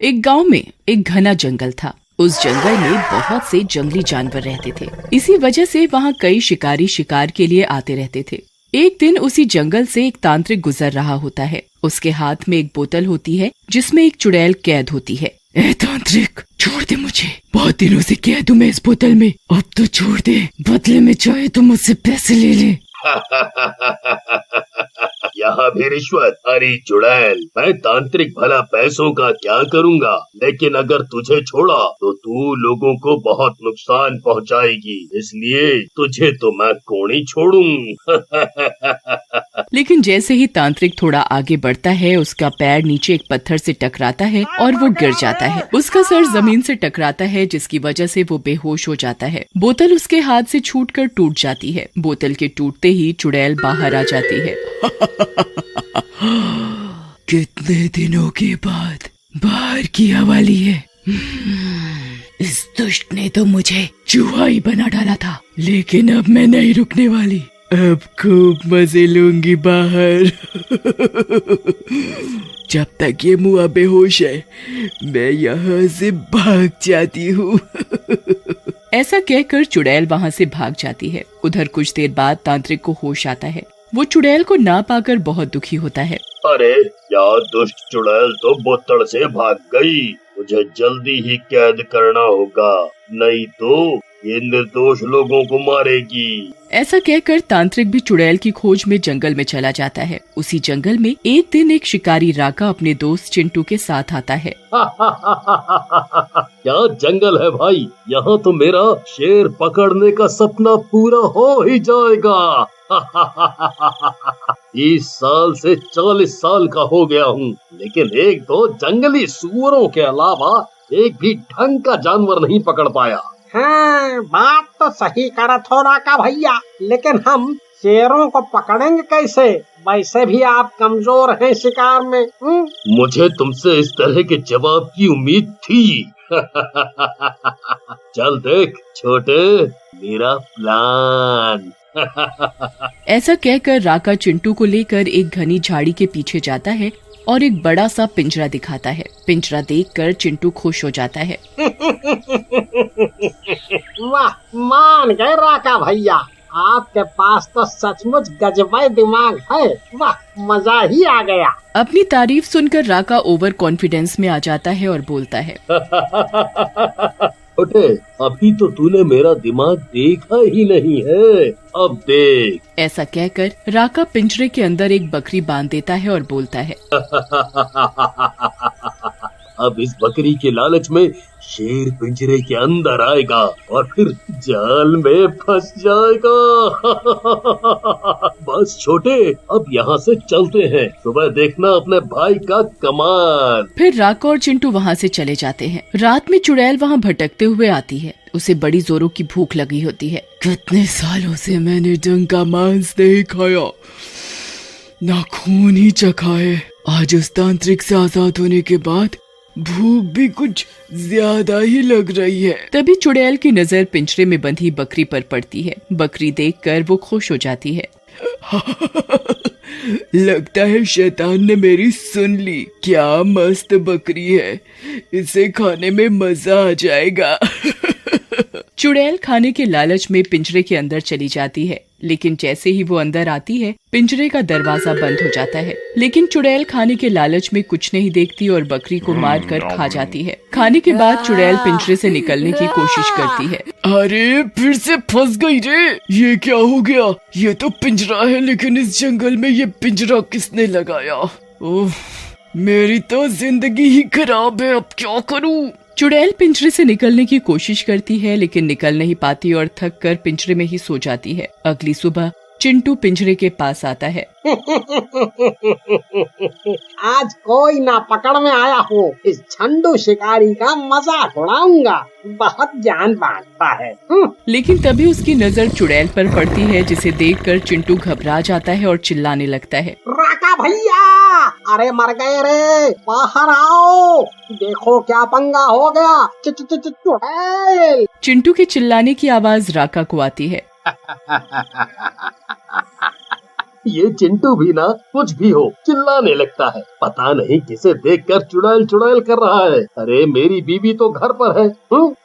एक गांव में एक घना जंगल था। उस जंगल में बहुत से जंगली जानवर रहते थे। इसी वजह से वहाँ कई शिकारी शिकार के लिए आते रहते थे। एक दिन उसी जंगल से एक तांत्रिक गुजर रहा होता है। उसके हाथ में एक बोतल होती है जिसमें एक चुड़ैल कैद होती है। ए तांत्रिक, छोड़ दे मुझे, बहुत दिनों से कैद हूँ मैं इस बोतल में, अब तो छोड़ दे, बदले में चाहे तो मुझसे पैसे ले ले। यहाँ भी रिश्वत? अरे चुड़ैल, मैं तांत्रिक भला पैसों का क्या करूँगा, लेकिन अगर तुझे छोड़ा तो तू लोगों को बहुत नुकसान पहुँचाएगी, इसलिए तुझे तो मैं कौन ही छोड़ूं। लेकिन जैसे ही तांत्रिक थोड़ा आगे बढ़ता है, उसका पैर नीचे एक पत्थर से टकराता है और वो गिर जाता है। उसका सर जमीन से टकराता है, जिसकी वजह से वो बेहोश हो जाता है। बोतल उसके हाथ से छूटकर टूट जाती है। बोतल के टूटते ही चुड़ैल बाहर आ जाती है। कितने दिनों के बाद बाहर की हवा ली है। इस दुष्ट ने तो मुझे चूहा ही बना डाला था, लेकिन अब मैं नहीं रुकने वाली। अब खूब मजे लूंगी बाहर। जब तक ये मुआ बेहोश है, मैं यहाँ से भाग जाती हूँ। ऐसा कहकर चुड़ैल वहाँ से भाग जाती है। उधर कुछ देर बाद तांत्रिक को होश आता है। वो चुड़ैल को ना पाकर बहुत दुखी होता है। अरे यार, दुष्ट चुड़ैल तो बोतल से भाग गई, मुझे जल्दी ही कैद करना होगा, नहीं तो ये निर्दोष लोगों को मारेगी। ऐसा कहकर तांत्रिक भी चुड़ैल की खोज में जंगल में चला जाता है। उसी जंगल में एक दिन एक शिकारी राका अपने दोस्त चिंटू के साथ आता है। क्या जंगल है भाई, यहाँ तो मेरा शेर पकड़ने का सपना पूरा हो ही जाएगा। 30 साल से 40 साल का हो गया हूँ, लेकिन एक दो जंगली सूअरों के अलावा एक भी ढंग का जानवर नहीं पकड़ पाया। हाँ, बात तो सही करत हो राका भैया, लेकिन हम शेरों को पकड़ेंगे कैसे? वैसे भी आप कमजोर हैं शिकार में। मुझे तुमसे इस तरह के जवाब की उम्मीद थी। चल देख छोटे, मेरा प्लान। ऐसा कहकर राका चिंटू को लेकर एक घनी झाड़ी के पीछे जाता है और एक बड़ा सा पिंजरा दिखाता है। पिंजरा देखकर चिंटू खुश हो जाता है। वाह, मान गए राका भैया, आपके पास तो सचमुच गजब दिमाग है। वाह, मजा ही आ गया। अपनी तारीफ सुनकर राका ओवर कॉन्फिडेंस में आ जाता है और बोलता है, छोटे, अभी तो तूने मेरा दिमाग देखा ही नहीं है, अब देख। ऐसा कहकर राका पिंजरे के अंदर एक बकरी बांध देता है और बोलता है, अब इस बकरी के लालच में शेर पिंजरे के अंदर आएगा और फिर जाल में फंस जाएगा। बस छोटे, अब यहाँ से चलते हैं, सुबह देखना अपने भाई का कमाल। फिर राका और चिंटू वहाँ से चले जाते हैं। रात में चुड़ैल वहाँ भटकते हुए आती है। उसे बड़ी जोरों की भूख लगी होती है। कितने सालों से मैंने ढंग का मांस नहीं खाया, ना खून ही चखा है। आज उस तांत्रिक से आजाद होने के बाद भूख भी कुछ ज्यादा ही लग रही है। तभी चुड़ैल की नजर पिंजरे में बंधी बकरी पर पड़ती है। बकरी देखकर वो खुश हो जाती है। लगता है शैतान ने मेरी सुन ली। क्या मस्त बकरी है, इसे खाने में मजा आ जाएगा। चुड़ैल खाने के लालच में पिंजरे के अंदर चली जाती है, लेकिन जैसे ही वो अंदर आती है, पिंजरे का दरवाजा बंद हो जाता है। लेकिन चुड़ैल खाने के लालच में कुछ नहीं देखती और बकरी को मार कर खा जाती है। खाने के बाद चुड़ैल पिंजरे से निकलने की कोशिश करती है। अरे फिर से फंस गई रे, ये क्या हो गया? ये तो पिंजरा है, लेकिन इस जंगल में ये पिंजरा किसने लगाया? ओह, मेरी तो जिंदगी ही खराब है, अब क्या करूं? चुड़ैल पिंजरे से निकलने की कोशिश करती है, लेकिन निकल नहीं पाती और थक कर पिंजरे में ही सो जाती है। अगली सुबह चिंटू पिंजरे के पास आता है। आज कोई ना पकड़ में आया हो, इस झंडू शिकारी का मजाक उड़ाऊंगा, बहुत जान बांटता है। लेकिन तभी उसकी नजर चुड़ैल पर पड़ती है, जिसे देखकर चिंटू घबरा जाता है और चिल्लाने लगता है, राका भैया, अरे मर गए रे, बाहर आओ, देखो क्या पंगा हो गया। चुड़ैल। चिंटू के चिल्लाने की आवाज राका को आती है। ये चिंटू भी ना कुछ भी हो चिल्लाने लगता है। पता नहीं किसे देखकर चुड़ैल चुड़ैल कर रहा है। अरे मेरी बीवी तो घर पर है।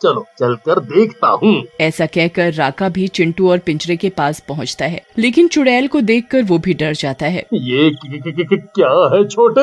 चलो चलकर देखता हूँ। ऐसा कहकर राका भी चिंटू और पिंजरे के पास पहुँचता है, लेकिन चुड़ैल को देखकर वो भी डर जाता है। ये क्या है छोटे?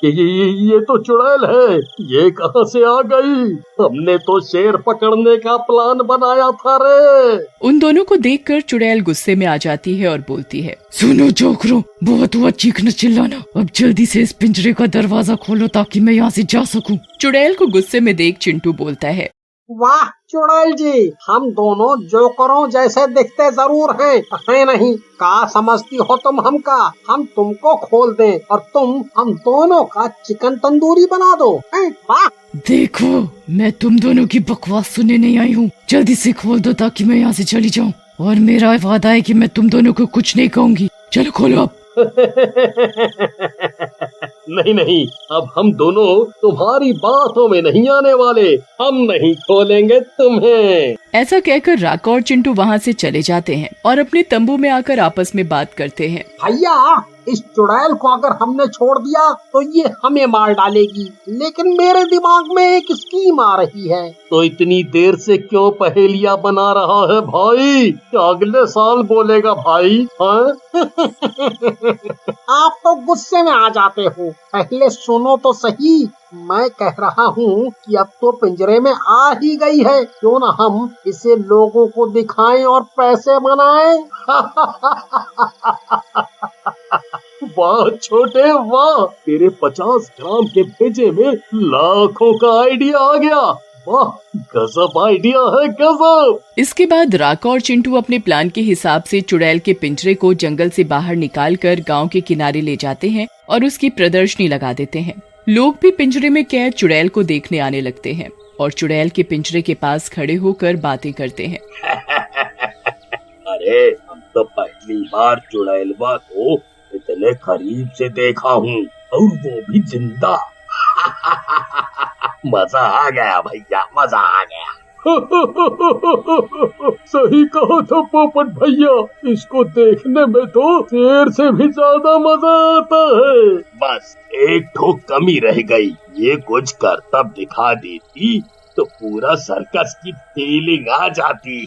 ये तो चुड़ैल है। ये कहाँ से आ गई? हमने तो शेर पकड़ने का प्लान बनाया था रे। उन दोनों को देखकर चुड़ैल गुस्से में आ जाती है और बोलती है, सुनो जोकरो, बहुत हुआ चीखना चिल्लाना, अब जल्दी से इस पिंजरे का दरवाजा खोलो ताकि मैं यहाँ से जा सकूं। चुड़ैल को गुस्से में देख चिंटू बोलता है, वाह चुड़ैल जी, हम दोनों जोकरों जैसे दिखते जरूर हैं, है नहीं? का समझती हो तुम हमका? हम तुमको खोल दें और तुम हम दोनों का चिकन तंदूरी बना दो। वाह! देखो, मैं तुम दोनों की बकवास सुनने नहीं आई हूँ। जल्दी से खोल दो ताकि मैं यहाँ से चली जाऊँ, और मेरा वादा है कि मैं तुम दोनों को कुछ नहीं कहूँगी। चलो खोलो अब। नहीं नहीं, अब हम दोनों तुम्हारी बातों में नहीं आने वाले। हम नहीं खोलेंगे तुम्हें। ऐसा कहकर राका और चिंटू वहाँ से चले जाते हैं और अपने तंबू में आकर आपस में बात करते हैं। भैया, इस चुड़ैल को अगर हमने छोड़ दिया तो ये हमें मार डालेगी, लेकिन मेरे दिमाग में एक स्कीम आ रही है। तो इतनी देर से क्यों पहेलियां बना रहा है भाई? क्या अगले साल बोलेगा भाई? हाँ? आप तो गुस्से में आ जाते हो। पहले सुनो तो सही। मैं कह रहा हूँ कि अब तो पिंजरे में आ ही गई है, क्यों ना हम इसे लोगों को दिखाएं और पैसे बनाएं। वाह छोटे वाह, तेरे 50 ग्राम के भेजे में लाखों का आइडिया आ गया। वाह, गजब आइडिया है, गजब। इसके बाद राका और चिंटू अपने प्लान के हिसाब से चुड़ैल के पिंजरे को जंगल से बाहर निकालकर गांव के किनारे ले जाते हैं और उसकी प्रदर्शनी लगा देते हैं। लोग भी पिंजरे में कैद चुड़ैल को देखने आने लगते हैं और चुड़ैल के पिंजरे के पास खड़े होकर बातें करते हैं। अरे हम तो पहली बार चुड़ैलवा को इतने करीब से देखा हूँ, और वो भी जिंदा। मजा आ गया भैया, मजा आ गया। सही कहा था पोपट भैया, इसको देखने में तो शेर से भी ज्यादा मजा आता है। बस एक ठोक कमी रह गई, ये कुछ करतब दिखा देती तो पूरा सर्कस की फीलिंग आ जाती।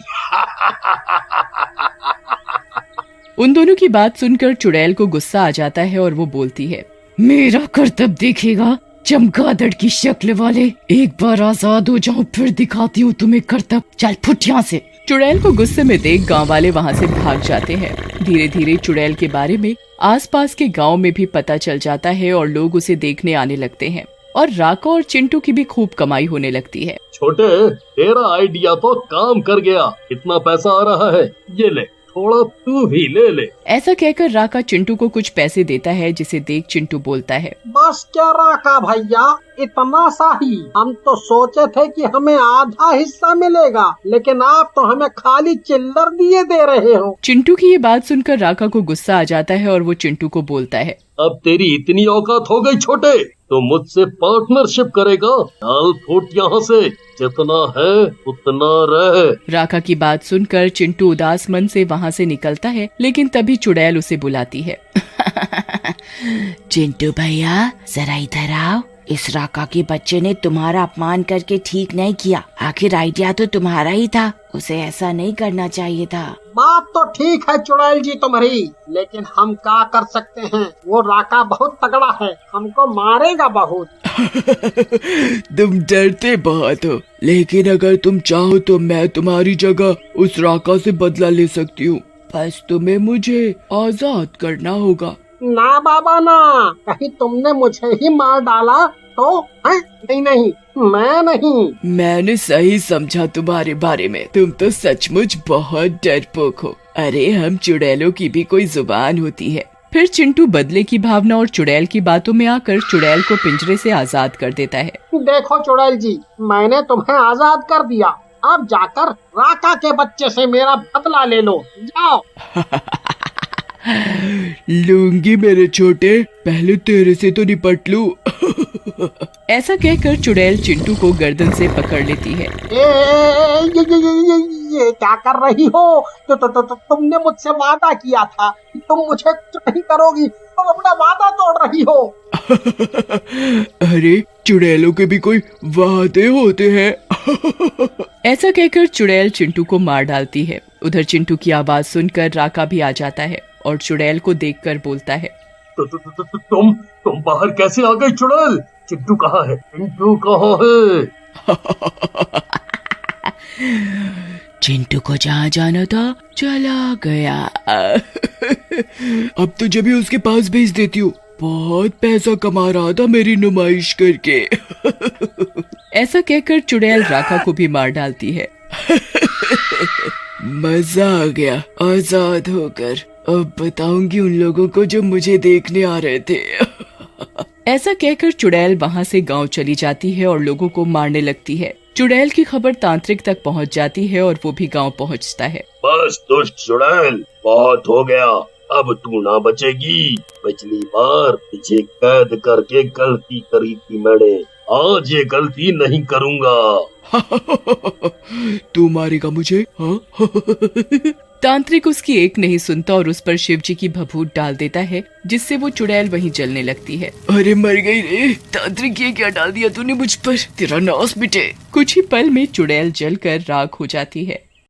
उन दोनों की बात सुनकर चुड़ैल को गुस्सा आ जाता है और वो बोलती है, मेरा करतब देखेगा चमगादड़ की शक्ल वाले। एक बार आजाद हो जाऊं फिर दिखाती हूँ तुम्हें करतब। चल फुट यहाँ से। चुड़ैल को गुस्से में देख गांव वाले वहाँ से भाग जाते हैं। धीरे धीरे चुड़ैल के बारे में आसपास के गांव में भी पता चल जाता है और लोग उसे देखने आने लगते हैं और राका और चिंटू की भी खूब कमाई होने लगती है। छोटे, तेरा आइडिया तो काम कर गया। कितना पैसा आ रहा है? ये ले, थोड़ा तू भी ले ले। ऐसा कहकर राका चिंटू को कुछ पैसे देता है, जिसे देख चिंटू बोलता है, बस क्या राका भैया, इतना सा ही? हम तो सोचे थे कि हमें आधा हिस्सा मिलेगा, लेकिन आप तो हमें खाली चिल्लर दिए दे रहे हो। चिंटू की ये बात सुनकर राका को गुस्सा आ जाता है और वो चिंटू को बोलता है, अब तेरी इतनी औकात हो गई छोटे, तो मुझसे पार्टनरशिप करेगा? डाल फूट यहाँ से, जितना है उतना रह। राका की बात सुनकर चिंटू उदास मन से वहाँ से निकलता है, लेकिन तभी चुड़ैल उसे बुलाती है। चिंटू भैया जरा इधर आओ। इस राका के बच्चे ने तुम्हारा अपमान करके ठीक नहीं किया। आखिर आइडिया तो तुम्हारा ही था, उसे ऐसा नहीं करना चाहिए था। बात तो ठीक है चुड़ैल जी तुम्हारी, लेकिन हम क्या कर सकते हैं? वो राका बहुत तगड़ा है, हमको मारेगा बहुत। तुम डरते बहुत हो, लेकिन अगर तुम चाहो तो मैं तुम्हारी जगह उस राका से बदला ले सकती हूँ। बस तुम्हें मुझे आजाद करना होगा। ना बाबा ना, कहीं तुमने मुझे ही मार डाला तो? नहीं नहीं, मैं नहीं। मैंने सही समझा तुम्हारे बारे में। तुम तो सचमुच बहुत डरपोक हो। अरे हम चुड़ैलों की भी कोई जुबान होती है। फिर चिंटू बदले की भावना और चुड़ैल की बातों में आकर चुड़ैल को पिंजरे से आजाद कर देता है। देखो चुड़ैल जी, मैंने तुम्हें आजाद कर दिया, अब जाकर राका के बच्चे से मेरा बदला ले लो, जाओ। लूंगी मेरे छोटे, पहले तेरे से तो निपट लूं। ऐसा कहकर चुड़ैल चिंटू को गर्दन से पकड़ लेती है। ये ये क्या कर रही हो? तुमने मुझसे वादा किया था कि तुम मुझे कुछ नहीं करोगी, तुम अपना वादा तोड़ रही हो। अरे चुड़ैलों के भी कोई वादे होते हैं। ऐसा कहकर चुड़ैल चिंटू को मार डालती है। उधर चिंटू की आवाज सुनकर राका भी आ जाता है और चुड़ैल को देखकर बोलता है, तुम बाहर कैसे आ गई चुड़ैल? चिंटू कहाँ है? चिंटू कहाँ है? चिंटू को जहाँ जाना था चला गया। अब तो जब ही उसके पास भेज देती हूँ, बहुत पैसा कमा रहा था मेरी नुमाइश करके। ऐसा कहकर चुड़ैल राका को भी मार डालती है। मजा आ गया आजाद होकर। अब बताऊंगी उन लोगों को जो मुझे देखने आ रहे थे। ऐसा कहकर चुड़ैल वहाँ से गांव चली जाती है और लोगों को मारने लगती है। चुड़ैल की खबर तांत्रिक तक पहुँच जाती है और वो भी गांव पहुँचता है। बस दुष्ट चुड़ैल, बहुत हो गया, अब तू ना बचेगी। पिछली बार तुझे कैद करके गलती करी थी मैंने, आज ये गलती नहीं करूँगा। तू मारेगा मुझे? हाँ? तांत्रिक उसकी एक नहीं सुनता और उस पर शिवजी की भभूत डाल देता है, जिससे वो चुड़ैल वहीं जलने लगती है। अरे मर गई रे तांत्रिक, ये क्या डाल दिया तूने मुझ पर? तेरा नाश मिटे। कुछ ही पल में चुड़ैल जलकर राख हो जाती है।